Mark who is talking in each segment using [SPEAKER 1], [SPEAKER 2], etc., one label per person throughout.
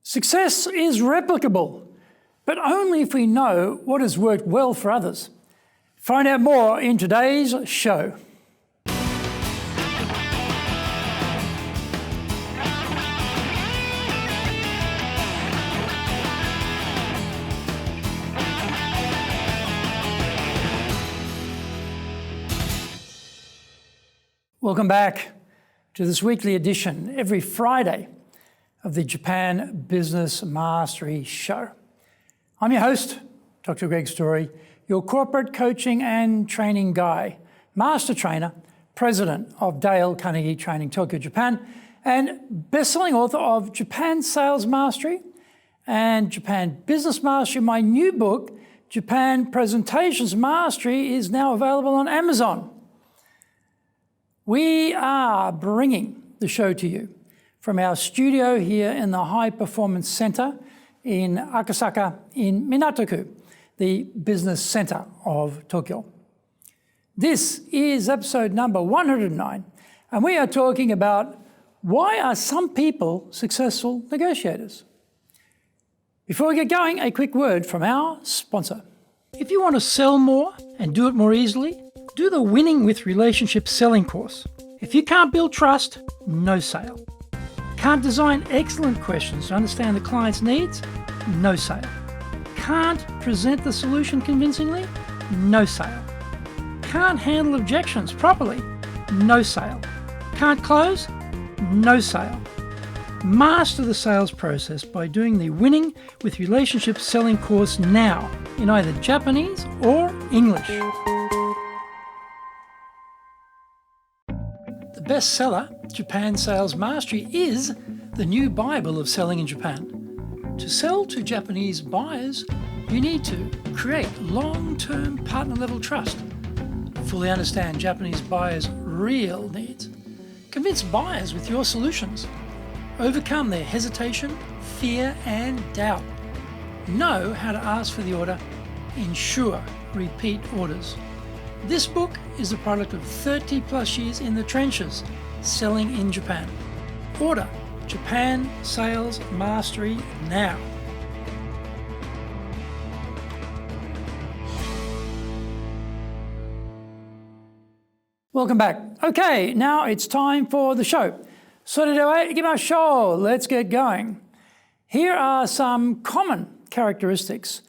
[SPEAKER 1] Success is replicable, but only if we know what has worked well for others. Find out more in today's show. Welcome back to this weekly edition every Friday of the Japan Business Mastery Show. I'm your host, Dr. Greg Story, your corporate coaching and training guy, master trainer, president of Dale Carnegie Training Tokyo, Japan, and best-selling author of Japan Sales Mastery and Japan Business Mastery. My new book, Japan Presentations Mastery, is now available on Amazon. We are bringing the show to you from our studio here in the High Performance Center in Akasaka in Minato-ku, the business center of Tokyo. This is episode number 109, and we are talking about why are some people successful negotiators? Before we get going, a quick word from our sponsor. If you want to sell more and do it more easily, do the Winning with Relationships selling course. If you can't build trust, no sale. Can't design excellent questions to understand the client's needs, no sale. Can't present the solution convincingly, no sale. Can't handle objections properly, no sale. Can't close, no sale. Master the sales process by doing the Winning with Relationships selling course now in either Japanese or English. The bestseller, Japan Sales Mastery, is the new Bible of selling in Japan. To sell to Japanese buyers, you need to create long-term partner-level trust, fully understand Japanese buyers' real needs, convince buyers with your solutions, overcome their hesitation, fear, and doubt, know how to ask for the order, ensure repeat orders. This book is the product of 30 plus years in the trenches selling in Japan. Order Japan Sales Mastery now. Welcome back. Okay, now it's time for the show. Let's get going. Here are some common characteristics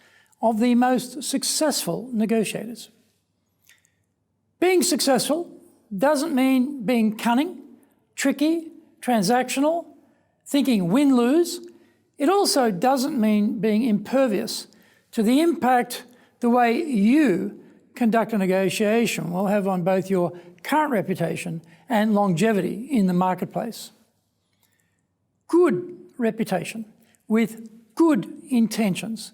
[SPEAKER 1] of the most successful negotiators. Being successful doesn't mean being cunning, tricky, transactional, thinking win-lose. It also doesn't mean being impervious to the impact the way you conduct a negotiation will have on both your current reputation and longevity in the marketplace. Good reputation with good intentions.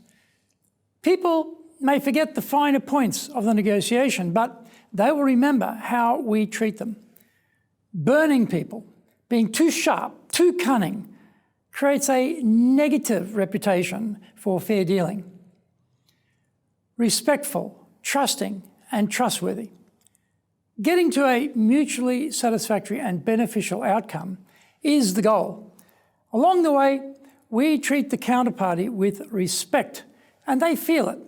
[SPEAKER 1] People may forget the finer points of the negotiation, but they will remember how we treat them. Burning people, being too sharp, too cunning, creates a negative reputation for fair dealing. Respectful, trusting, and trustworthy. Getting to a mutually satisfactory and beneficial outcome is the goal. Along the way, we treat the counterparty with respect, and they feel it.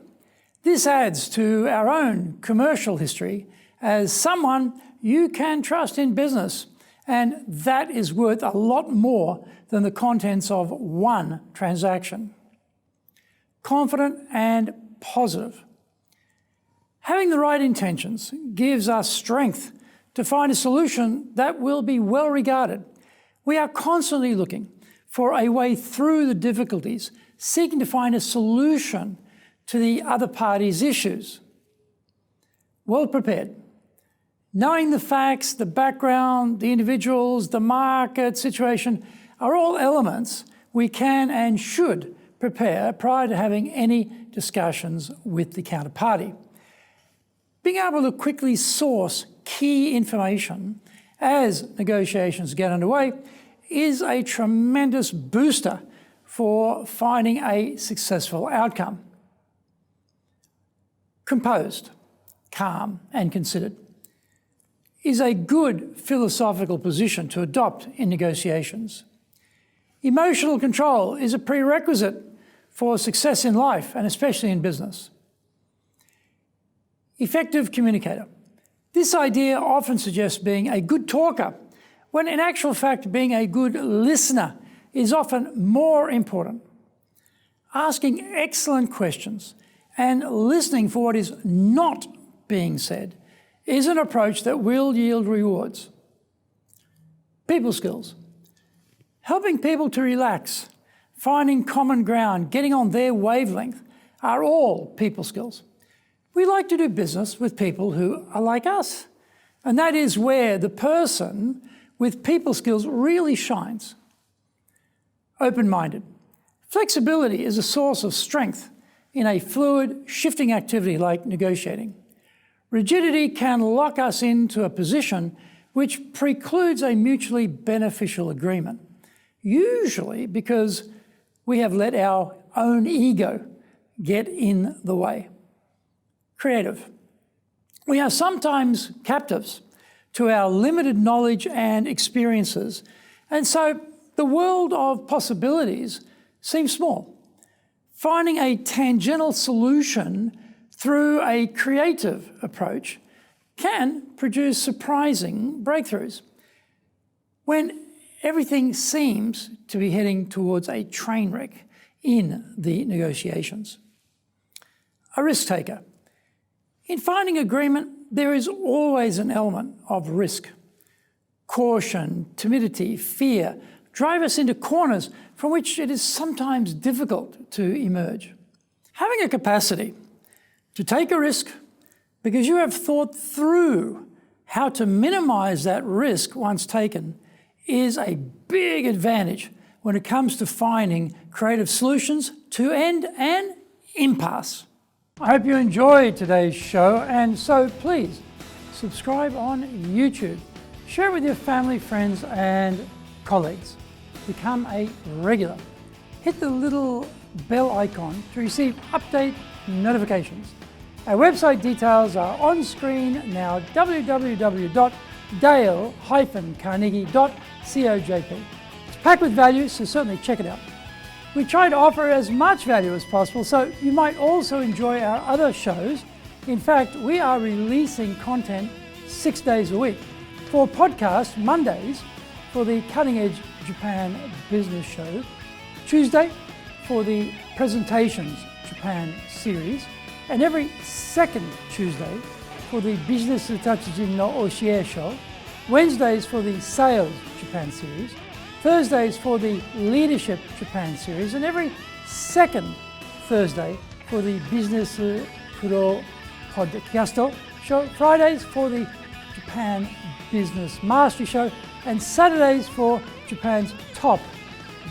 [SPEAKER 1] This adds to our own commercial history as someone you can trust in business, and that is worth a lot more than the contents of one transaction. Confident and positive. Having the right intentions gives us strength to find a solution that will be well regarded. We are constantly looking for a way through the difficulties, seeking to find a solution to the other party's issues. Well prepared. Knowing the facts, the background, the individuals, the market situation are all elements we can and should prepare prior to having any discussions with the counterparty. Being able to quickly source key information as negotiations get underway is a tremendous booster for finding a successful outcome. Composed, calm, and considered is a good philosophical position to adopt in negotiations. Emotional control is a prerequisite for success in life and especially in business. Effective communicator. This idea often suggests being a good talker, when in actual fact being a good listener is often more important. Asking excellent questions and listening for what is not being said is an approach that will yield rewards. People skills. Helping people to relax, finding common ground, getting on their wavelength are all people skills. We like to do business with people who are like us, and that is where the person with people skills really shines. Open-minded. Flexibility is a source of strength in a fluid, shifting activity like negotiating. Rigidity can lock us into a position which precludes a mutually beneficial agreement, usually because we have let our own ego get in the way. Creative. We are sometimes captives to our limited knowledge and experiences, and so the world of possibilities seems small. Finding a tangential solution through a creative approach can produce surprising breakthroughs. When everything seems to be heading towards a train wreck in the negotiations. A risk taker. In finding agreement, there is always an element of risk. Caution, timidity, fear drive us into corners from which it is sometimes difficult to emerge. Having a capacity to take a risk because you have thought through how to minimize that risk once taken is a big advantage when it comes to finding creative solutions to end an impasse. I hope you enjoyed today's show, and so please subscribe on YouTube. Share it with your family, friends, and colleagues. Become a regular. Hit the little bell icon to receive update notifications. Our website details are on screen now, www.dale-carnegie.cojp. It's packed with value, so certainly check it out. We try to offer as much value as possible, so you might also enjoy our other shows. In fact, we are releasing content 6 days a week. For podcasts, Mondays for the Cutting Edge Japan Business Show, Tuesday for the Presentations Japan series, and every second Tuesday for the Business Tatsujin no Oshie Show, Wednesdays for the Sales Japan series, Thursdays for the Leadership Japan series, and every second Thursday for the Business Pro Podcast Show, Fridays for the Japan Business Mastery Show, and Saturdays for Japan's top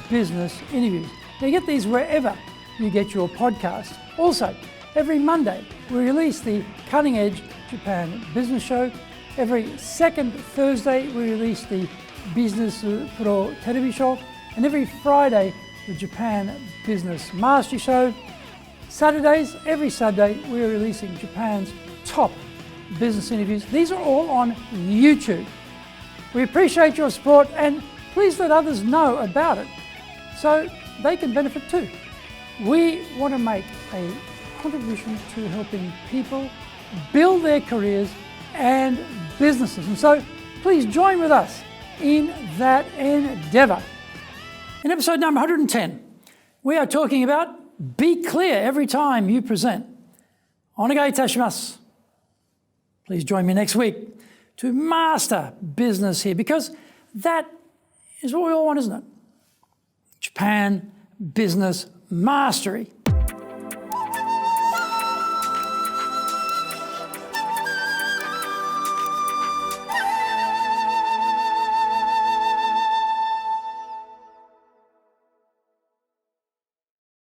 [SPEAKER 1] business interviews. Now, you get these wherever you get your podcast. Also, every Monday we release the Cutting Edge Japan Business Show. Every second Thursday we release the Business Pro Television Show, and every Friday the Japan Business Mastery Show. Every Saturday we are releasing Japan's top business interviews. These are all on YouTube. We appreciate your support, and please let others know about it so they can benefit too. We want to make a contribution to helping people build their careers and businesses, and so please join with us in that endeavor. In episode number 110, we are talking about be clear every time you present. Onegai itashimasu. Please join me next week to master business here, because that is what we all want, isn't it? Japan business mastery.